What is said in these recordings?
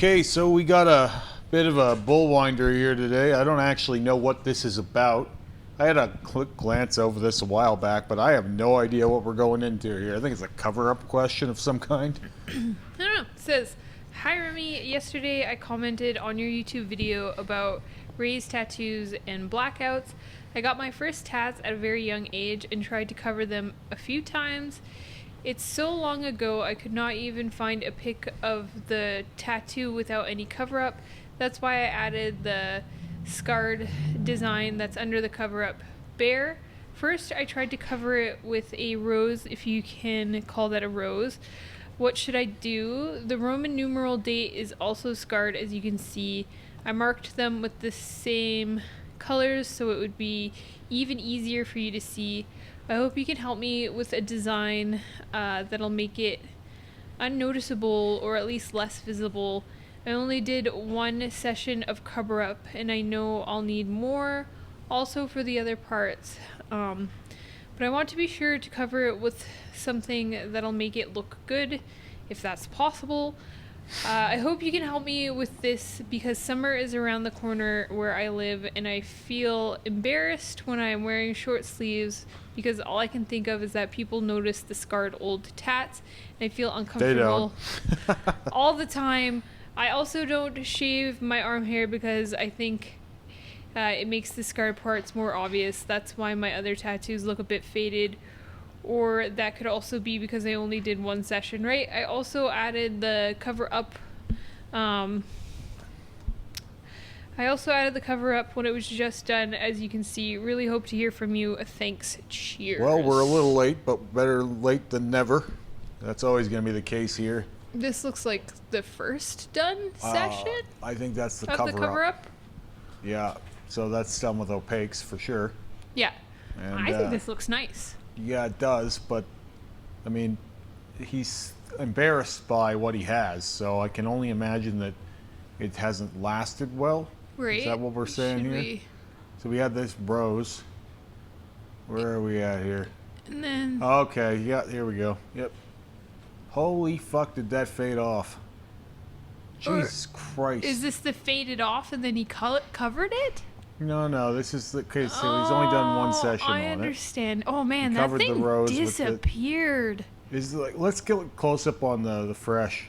Okay, so we got a bit of a bullwinder here today. I don't actually know what this is about. I had a quick glance over this a while back, but I have no idea what we're going into here. I think it's a cover-up question of some kind. I don't know. It says, "Hi Remy, yesterday I commented on your YouTube video about raised tattoos and blackouts. I got my first tats at a very young age and tried to cover them a few times. It's so long ago I could not even find a pic of the tattoo without any cover-up. That's why I added the scarred design that's under the cover-up bear. First, I tried to cover it with a rose, if you can call that a rose. What should I do? The Roman numeral date is also scarred, as you can see. I marked them with the same colors so it would be even easier for you to see. I hope you can help me with a design that'll make it unnoticeable or at least less visible. I only did one session of cover-up and I know I'll need more also for the other parts. But I want to be sure to cover it with something that'll make it look good, if that's possible. I hope you can help me with this because summer is around the corner where I live and I feel embarrassed when I'm wearing short sleeves because all I can think of is that people notice the scarred old tats and I feel uncomfortable all the time. I also don't shave my arm hair because I think it makes the scarred parts more obvious. That's why my other tattoos look a bit faded. Or that could also be because I only did one session, right? I also added the cover-up. I also added the cover-up when it was just done, as you can see. Really hope to hear from you. Thanks. Cheers. Well, we're a little late, but better late than never. That's always going to be the case here. This looks like the first done session? I think that's the of cover-up. the cover-up? Yeah, so that's done with opaques for sure. Yeah. And, I think this looks nice. Yeah, it does, but I mean, he's embarrassed by what he has, so I can only imagine that it hasn't lasted well. Right. Is that what we're saying here? So we had this rose. Where are we at here? And then... Okay, yeah, here we go. Yep. Holy fuck, did that fade off? Jesus Christ. Is this the faded off and then he covered it? No, this is the case. So he's only done one session on it. I understand. Oh man, He that covered the thing rose with disappeared. Is like, let's get a close up on the fresh,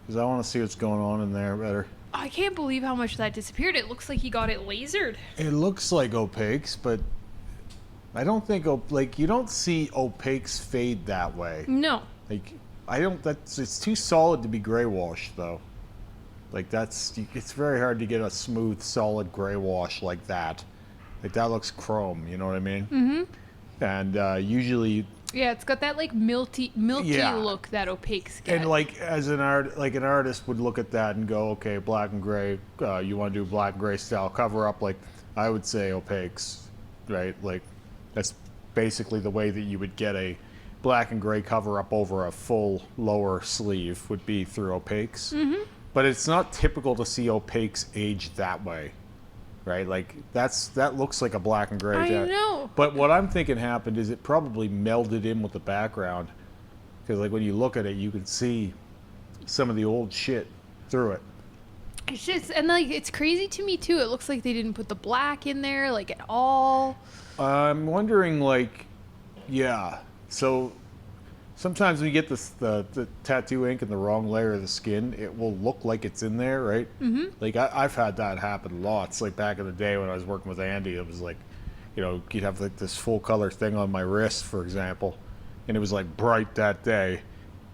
because I want to see what's going on in there better. I can't believe how much that disappeared. It looks like he got it lasered. It looks like opaques, but I don't think you don't see opaques fade that way. No. Like it's too solid to be gray washed though. Like it's very hard to get a smooth, solid gray wash like that. Like that looks chrome, you know what I mean? Mm-hmm. And usually. Yeah, it's got that like milky look that opaques get. And like as an artist would look at that and go, okay, black and gray. You want to do black and gray style cover up? Like I would say opaques, right? Like that's basically the way that you would get a black and gray cover up over a full lower sleeve would be through opaques. Mm-hmm. But it's not typical to see opaques age that way, right? Like that looks like a black and gray. I know. But what I'm thinking happened is it probably melded in with the background, because like when you look at it, you can see some of the old shit through it. It's just it's crazy to me too. It looks like they didn't put the black in there like at all. I'm wondering so. Sometimes when you get the tattoo ink in the wrong layer of the skin, it will look like it's in there, right? Mm-hmm. Like I've had that happen lots. Like back in the day when I was working with Andy, it was like, you'd have like this full color thing on my wrist, for example, and it was like bright that day,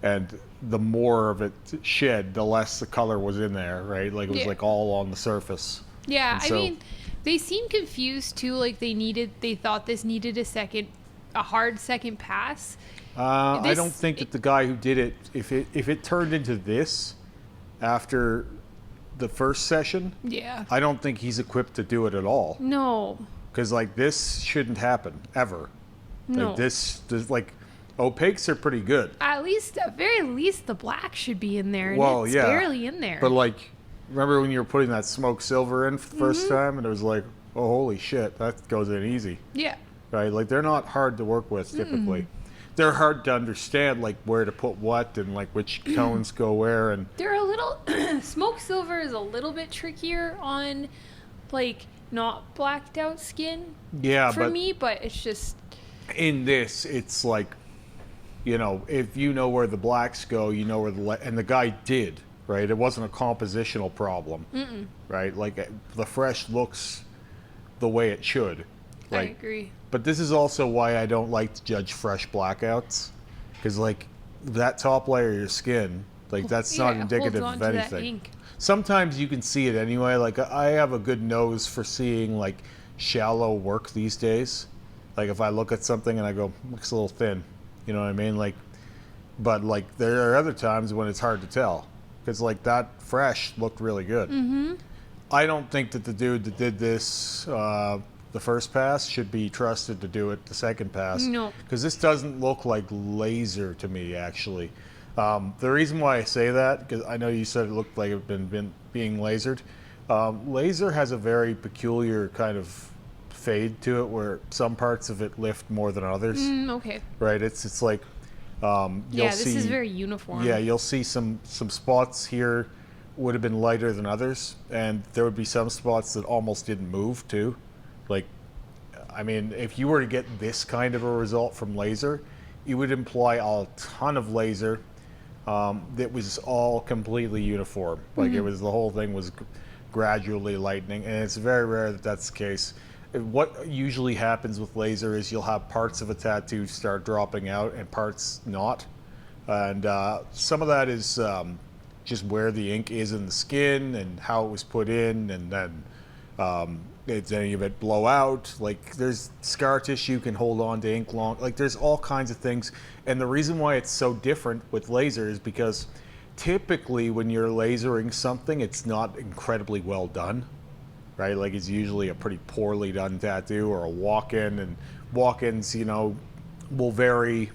and the more of it shed, the less the color was in there, right? Like it was like all on the surface. Yeah, I mean, they seemed confused too. Like they thought this needed a hard second pass. I don't think that the guy who did it, if it turned into this after the first session, I don't think he's equipped to do it at all. No. Because like this shouldn't happen ever. No. Like this like opaques are pretty good. At very least, the black should be in there. And Well, it's yeah, barely in there. But like, remember when you were putting that smoked silver in for the first time, and it was like, oh holy shit, that goes in easy. Yeah. Right, like they're not hard to work with typically. they're hard to understand, like where to put what and like which tones go where. And They're a little smoke silver is a little bit trickier on like not blacked out skin yeah, for but me, but it's just in this, it's like, you know, if you know where the blacks go, you know where and the guy did, right? It wasn't a compositional problem, right? Like the fresh looks the way it should. I Like, agree. but this is also why I don't like to judge fresh blackouts, because like that top layer of your skin, like that's not Yeah, it indicative holds of on to that anything. ink. Sometimes you can see it anyway. Like I have a good nose for seeing like shallow work these days. Like if I look at something and I go, looks a little thin, you know what I mean? Like, but like there are other times when it's hard to tell, because like that fresh looked really good. I don't think that the dude that did this the first pass should be trusted to do it the second pass. No. Because this doesn't look like laser to me, actually. The reason why I say that, because I know you said it looked like it had been being lasered. Laser has a very peculiar kind of fade to it, where some parts of it lift more than others. Okay. Right? It's like you'll Yeah, this see. is very uniform. Yeah, you'll see some spots here would have been lighter than others, and there would be some spots that almost didn't move too. Like, I mean, if you were to get this kind of a result from laser, it would imply a ton of laser that was all completely uniform. Like it was, the whole thing was gradually lightening, and it's very rare that that's the case. What usually happens with laser is you'll have parts of a tattoo start dropping out and parts not, and some of that is just where the ink is in the skin and how it was put in, and then it's any of it blow out. Like there's scar tissue can hold on to ink long. Like there's all kinds of things, and the reason why it's so different with laser is because typically when you're lasering something, it's not incredibly well done, right? Like it's usually a pretty poorly done tattoo or a walk-in, and walk-ins, you know, will vary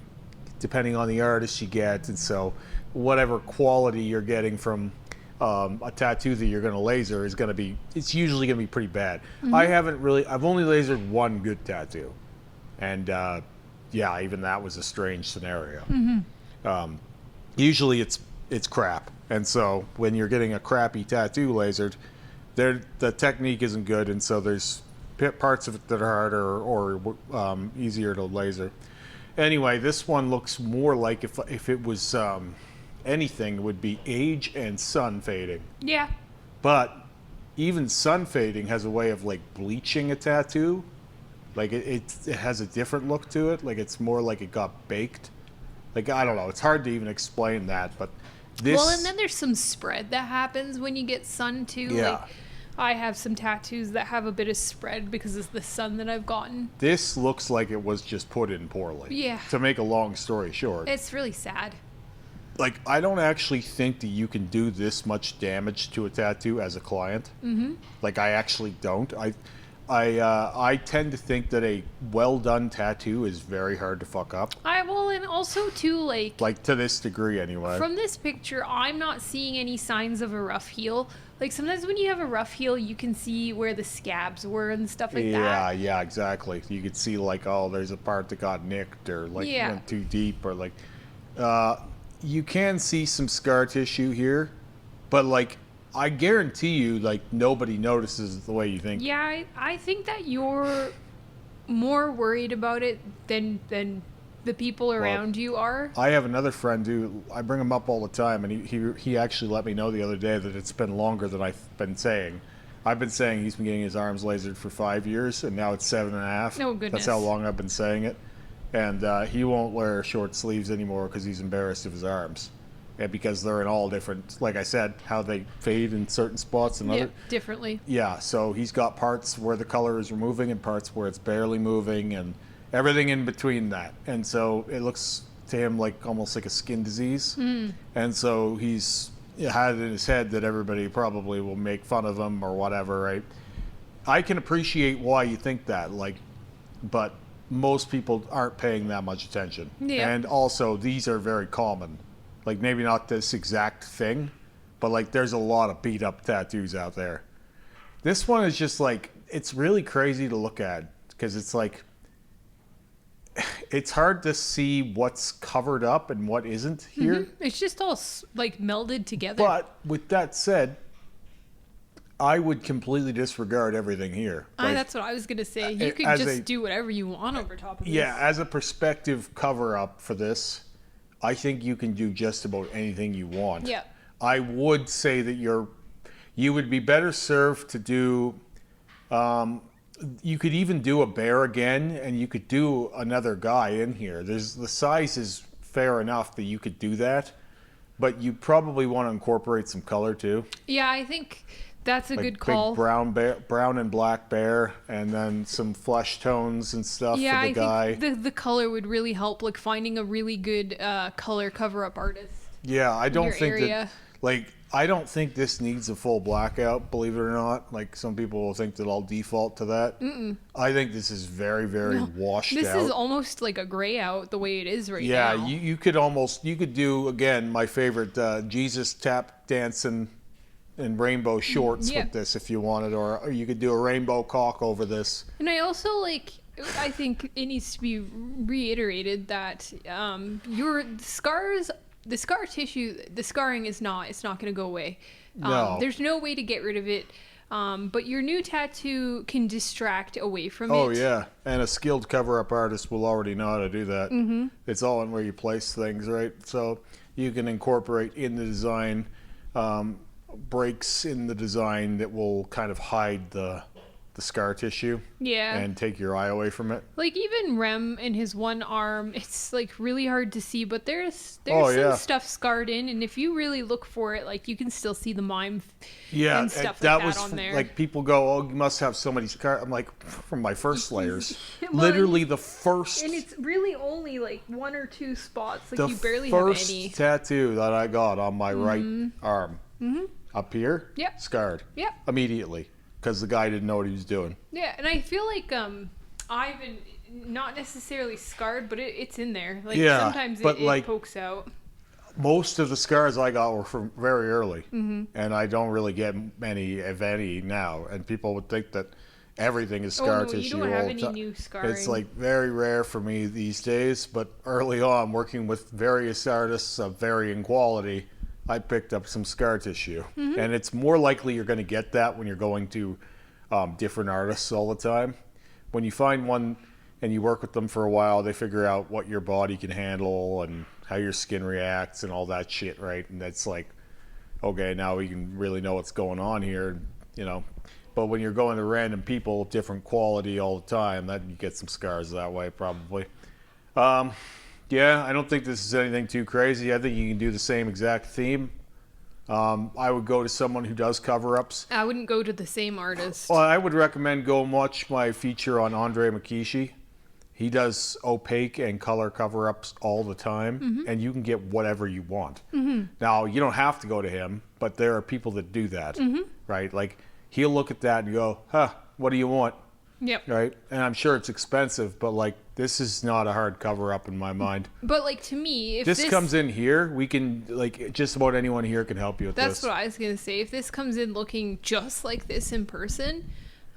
depending on the artist you get, and so whatever quality you're getting from a tattoo that you're going to laser is going to be, it's usually going to be pretty bad. I've only lasered one good tattoo, and yeah, even that was a strange scenario. Usually it's crap, and so when you're getting a crappy tattoo lasered, the technique isn't good, and so there's parts of it that are harder or easier to laser. Anyway, this one looks more like if it was anything, it would be age and sun fading. Yeah. But even sun fading has a way of like bleaching a tattoo. Like it has a different look to it. Like it's more like it got baked. Like I don't know. It's hard to even explain that. But this. Well, and then there's some spread that happens when you get sun too. Yeah. Like I have some tattoos that have a bit of spread because of the sun that I've gotten. This looks like it was just put in poorly. Yeah. To make a long story short. It's really sad. Like I don't actually think that you can do this much damage to a tattoo as a client. Like I actually don't. I tend to think that a well done tattoo is very hard to fuck up. And also too, Like to this degree anyway. from this picture, I'm not seeing any signs of a rough heel. Like sometimes when you have a rough heel, you can see where the scabs were and stuff like that. Yeah, exactly. You could see like, oh, there's a part that got nicked or like Yeah. went too deep, or like you can see some scar tissue here, but like I guarantee you, like nobody notices the way you think. Yeah, I think that you're more worried about it than the people around you are. I have another friend who I bring him up all the time, and he actually let me know the other day that it's been longer than I've been saying. I've been saying he's been getting his arms lasered for 5 years, and now it's 7.5. Oh, goodness. That's how long I've been saying it. And he won't wear short sleeves anymore because he's embarrassed of his arms. And because they're in all different, like I said, how they fade in certain spots and Yeah, other. differently. Yeah, so he's got parts where the color is removing and parts where it's barely moving and everything in between that. And so it looks to him like almost like a skin disease. And so he's had it in his head that everybody probably will make fun of him or whatever, right? I can appreciate why you think that, like, but most people aren't paying that much attention. Yeah. And also, these are very common. Like, maybe not this exact thing, but like there's a lot of beat up tattoos out there. This one is just like, it's really crazy to look at because it's like, it's hard to see what's covered up and what isn't here. It's just all like melded together. But with that said, I would completely disregard everything here. Like, That's what I was gonna say. You could as just do whatever you want over top of this. yeah, as a perspective cover up for this, I think you can do just about anything you want. Yeah. I would say that you would be better served to do. You could even do a bear again, and you could do another guy in here. The size is fair enough that you could do that, but you probably want to incorporate some color too. Yeah, I think that's a Like good call. Big brown and black bear, and then some flesh tones and stuff Yeah, for the guy. I think the color would really help, like finding a really good color cover-up artist. Yeah, I don't your think area. I don't think this needs a full blackout, believe it or not. Like some people will think that I'll default to that. I think this is very, very washed This out. is almost like a gray out the way it is right Yeah, now. you could do, again, my favorite, Jesus tap dancing in rainbow shorts Yeah. with this if you wanted, or you could do a rainbow cock over this. And I also I think it needs to be reiterated that your scars, the scar tissue, the scarring it's not going to go away. No. There's no way to get rid of it. But your new tattoo can distract away from it. Oh, yeah. And a skilled cover-up artist will already know how to do that. Mm-hmm. It's all in where you place things, right? So you can incorporate in the design breaks in the design that will kind of hide the scar tissue. Yeah. And take your eye away from it. Like even Rem in his one arm, it's like really hard to see, but there's Oh, some yeah. stuff scarred in, and if you really look for it, like you can still see the mime Yeah, and stuff that like was that on there. like people go, "Oh, you must have so many scars." I'm like, from my first layers, Well, literally the first, and it's really only like one or two spots, like the you barely first have any. tattoo that I got on my right arm, up here, Yep. scarred, Yep. immediately, because the guy didn't know what he was doing. Yeah, and I feel like I've been not necessarily scarred, but it's in there. Like Yeah, sometimes but, it like, pokes out. Most of the scars I got were from very early, and I don't really get many, if any, now. And people would think that everything is scar Oh, no, tissue you don't have all any the time. new scarring. It's like very rare for me these days, but early on, working with various artists of varying quality, I picked up some scar tissue. And it's more likely you're going to get that when you're going to different artists all the time. When you find one and you work with them for a while, they figure out what your body can handle and how your skin reacts and all that shit, right? And that's like, okay, now we can really know what's going on here, you know. But when you're going to random people of different quality all the time, that you get some scars that way probably. Yeah, I don't think this is anything too crazy. I think you can do the same exact theme. I would go to someone who does cover-ups. I wouldn't go to the same artist. Well, I would recommend go and watch my feature on Andre Makishi. He does opaque and color cover-ups all the time, and you can get whatever you want. Now, you don't have to go to him, but there are people that do that, right? Like, he'll look at that and go, huh, what do you want? Yep. Right? And I'm sure it's expensive, but, like, this is not a hard cover-up in my mind. But like to me, if This comes in here, we can, like, just about anyone here can help you with that's this. what I was gonna say. If this comes in looking just like this in person,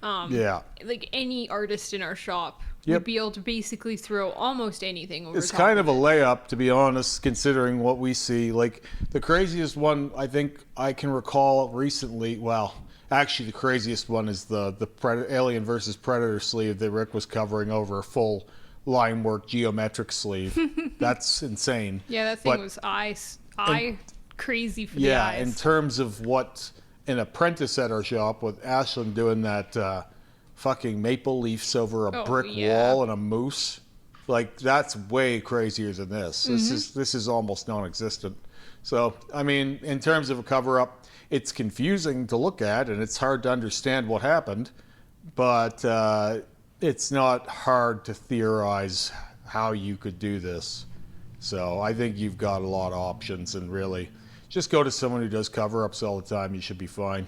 Yeah. like any artist in our shop Yep. would be able to basically throw almost anything over It's top kind of a layup, to be honest, considering what we see. Like, the craziest one I think I can recall recently, well, actually the craziest one is the Alien versus Predator sleeve that Rick was covering over a full line work geometric sleeve. That's insane. Yeah, that thing But- was eye crazy for the Yeah, eyes. in terms of what an apprentice at our shop with Ashlyn doing that fucking maple leafs over a Oh, brick yeah. wall and a moose, like that's way crazier than this. This is almost non-existent. So I mean, in terms of a cover-up, it's confusing to look at and it's hard to understand what happened, but it's not hard to theorize how you could do this. So I think you've got a lot of options, and really just go to someone who does cover-ups all the time. You should be fine.